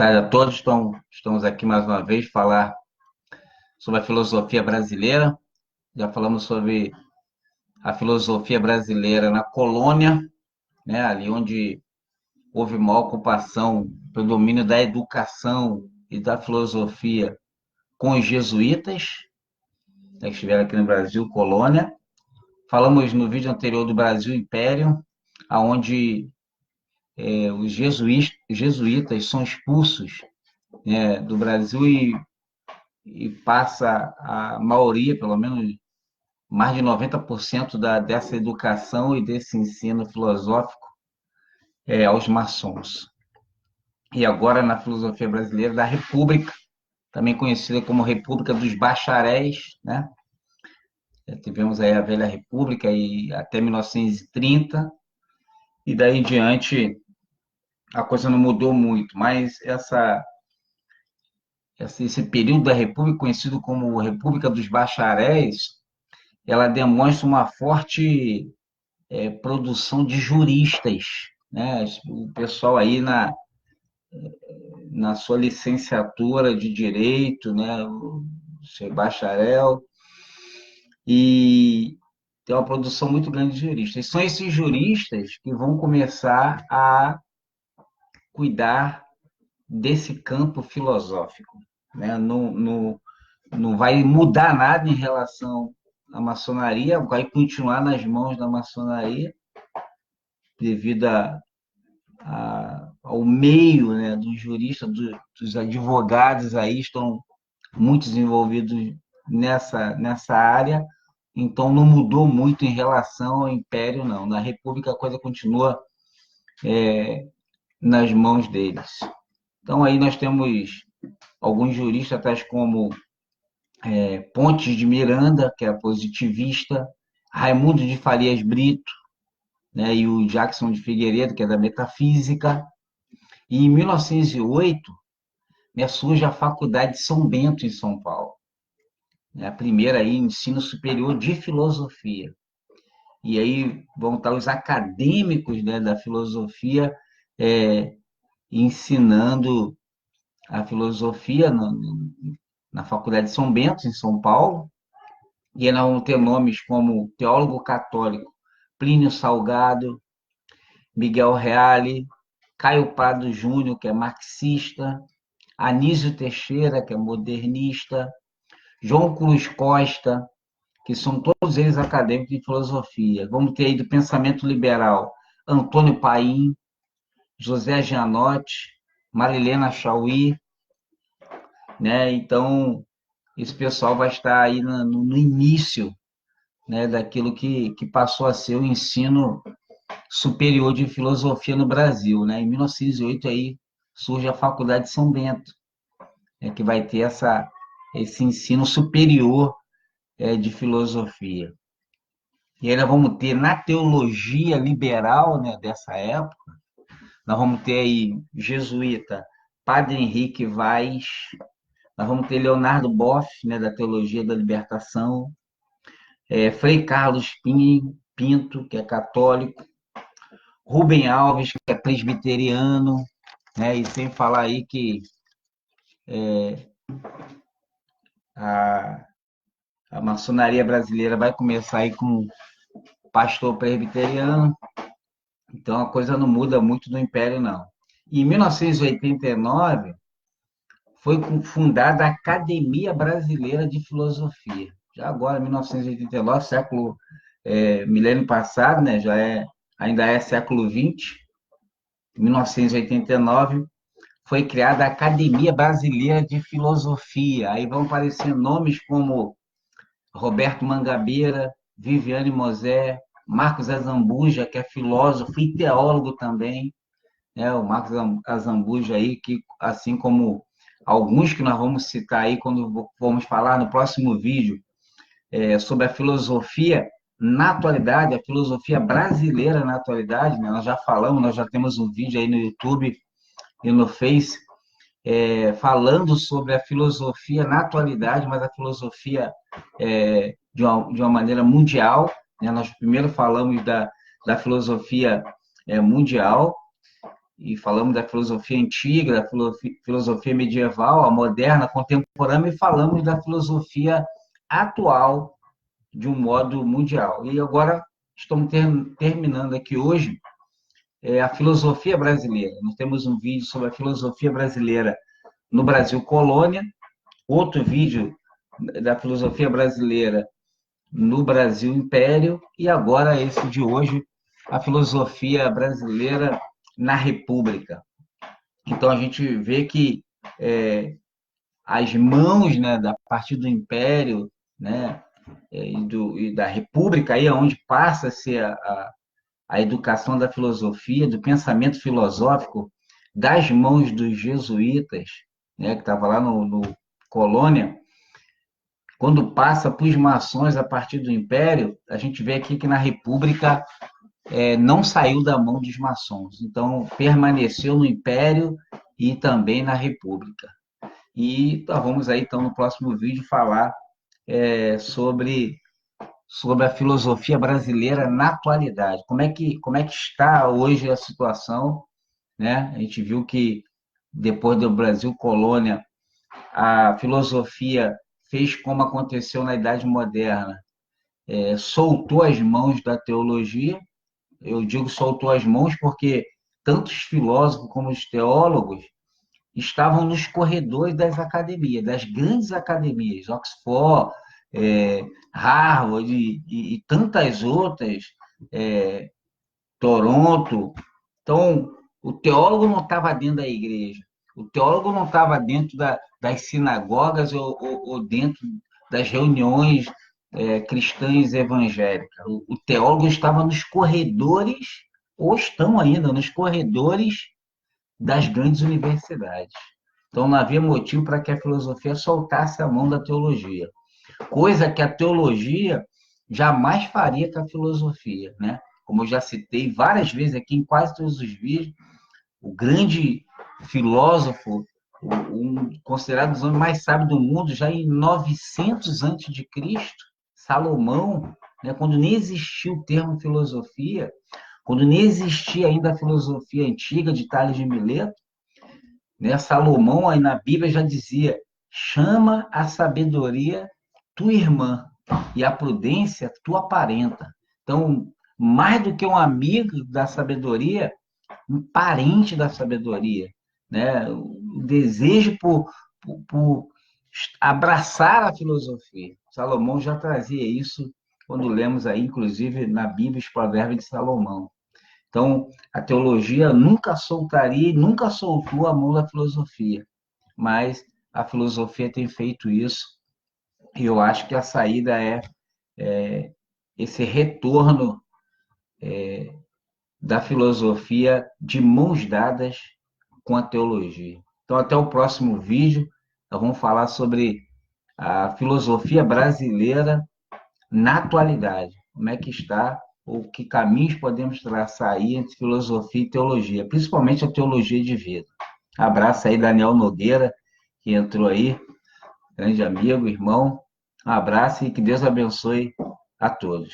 tarde a todos. Estamos aqui mais uma vez falar sobre a filosofia brasileira. Já falamos sobre a filosofia brasileira na colônia, né, ali onde houve uma ocupação pelo domínio da educação e da filosofia com os jesuítas, né, que estiveram aqui no Brasil, colônia. Falamos no vídeo anterior do Brasil Império, aonde os jesuítas são expulsos, né, do Brasil e passa a maioria, pelo menos mais de 90% dessa educação e desse ensino filosófico aos maçons. E agora na filosofia brasileira da República, também conhecida como República dos Bacharéis, né? Tivemos aí a Velha República e até 1930, e daí em diante a coisa não mudou muito, mas esse período da República, conhecido como República dos Bacharéis, ela demonstra uma forte produção de juristas, né? O pessoal aí na sua licenciatura de direito, né? O seu bacharel, e tem uma produção muito grande de juristas. São esses juristas que vão começar a cuidar desse campo filosófico, né? Não vai mudar nada em relação à maçonaria, vai continuar nas mãos da maçonaria, devido ao meio, né, dos juristas, dos advogados aí estão muito desenvolvidos nessa área, então não mudou muito em relação ao Império, não. Na República a coisa continua nas mãos deles. Então aí nós temos alguns juristas, tais como Pontes de Miranda, que é positivista, Raimundo de Farias Brito, né, e o Jackson de Figueiredo, que é da metafísica. E em 1908, né, surge a Faculdade de São Bento, em São Paulo, né, a primeira aí, ensino superior de filosofia. E aí vão estar os acadêmicos, né, da filosofia ensinando a filosofia na Faculdade de São Bento, em São Paulo. E aí nós vamos ter nomes como teólogo católico Plínio Salgado, Miguel Reale, Caio Prado Júnior, que é marxista, Anísio Teixeira, que é modernista, João Cruz Costa, que são todos eles acadêmicos de filosofia. Vamos ter aí do pensamento liberal Antônio Paim, José Gianotti, Marilena Chauí, né? Então, esse pessoal vai estar aí no início, né, daquilo que passou a ser o ensino superior de filosofia no Brasil, né? Em 1908 aí surge a Faculdade de São Bento, né, que vai ter esse ensino superior de filosofia. E aí nós vamos ter na teologia liberal, né, dessa época, nós vamos ter aí jesuíta Padre Henrique Vaz, nós vamos ter Leonardo Boff, né, da teologia da libertação, Frei Carlos Pinto, que é católico, Rubem Alves, que é presbiteriano, né, e sem falar aí que a, a maçonaria brasileira vai começar aí com pastor presbiteriano, então a coisa não muda muito no Império, não. E em 1989 foi fundada a Academia Brasileira de Filosofia. Já agora, 1989, milênio passado, né, ainda é século XX. Em 1989 foi criada a Academia Brasileira de Filosofia. Aí vão aparecer nomes como Roberto Mangabeira, Viviane Mosé, Marcos Azambuja, que é filósofo e teólogo também, né? O Marcos Azambuja aí, que assim como alguns que nós vamos citar aí quando vamos falar no próximo vídeo sobre a filosofia na atualidade, a filosofia brasileira na atualidade, né? Nós já falamos, nós já temos um vídeo aí no YouTube e no Face falando sobre a filosofia na atualidade, mas a filosofia de uma maneira mundial, né? Nós primeiro falamos da filosofia mundial, e falamos da filosofia antiga, da filosofia medieval, a moderna, a contemporânea, e falamos da filosofia atual de um modo mundial. E agora estamos terminando aqui hoje a filosofia brasileira. Nós temos um vídeo sobre a filosofia brasileira no Brasil colônia, outro vídeo da filosofia brasileira no Brasil império, e agora esse de hoje, a filosofia brasileira na República. Então a gente vê que as mãos, né, a partir do império, né, e da República, aí é onde passa a ser a educação da filosofia, do pensamento filosófico, das mãos dos jesuítas, né, que estava lá no Colônia, quando passa para os maçons a partir do Império, a gente vê aqui que na República não saiu da mão dos maçons, então permaneceu no Império e também na República. E vamos aí, então, no próximo vídeo falar sobre a filosofia brasileira na atualidade. Como é que está hoje a situação, né? A gente viu que depois do Brasil colônia, a filosofia fez como aconteceu na Idade Moderna, soltou as mãos da teologia. Eu digo soltou as mãos porque tanto os filósofos como os teólogos estavam nos corredores das academias, das grandes academias, Oxford, Harvard e tantas outras, Toronto. Então, o teólogo não estava dentro da igreja, o teólogo não estava dentro das sinagogas ou dentro das reuniões cristãs evangélicas. O teólogo estava nos corredores, ou estão ainda nos corredores das grandes universidades. Então, não havia motivo para que a filosofia soltasse a mão da teologia, coisa que a teologia jamais faria com a filosofia, né? Como eu já citei várias vezes aqui em quase todos os vídeos, o grande filósofo, considerado um dos homens mais sábios do mundo, já em 900 antes de Cristo, Salomão, né, quando nem existia o termo filosofia, quando nem existia ainda a filosofia antiga de Tales de Mileto, né, Salomão aí na Bíblia já dizia: chama a sabedoria tua irmã e a prudência tua parenta. Então, mais do que um amigo da sabedoria, um parente da sabedoria, né? O desejo por abraçar a filosofia. Salomão já trazia isso quando lemos aí, inclusive na Bíblia, os Provérbios de Salomão. Então, a teologia nunca soltaria, nunca soltou a mão da filosofia, mas a filosofia tem feito isso, e eu acho que a saída é esse retorno da filosofia de mãos dadas com a teologia. Então, até o próximo vídeo, nós vamos falar sobre a filosofia brasileira na atualidade. Como é que está, ou que caminhos podemos traçar aí entre filosofia e teologia, principalmente a teologia de vida. Abraço aí, Daniel Nogueira, que entrou aí, grande amigo, irmão. Um abraço e que Deus abençoe a todos.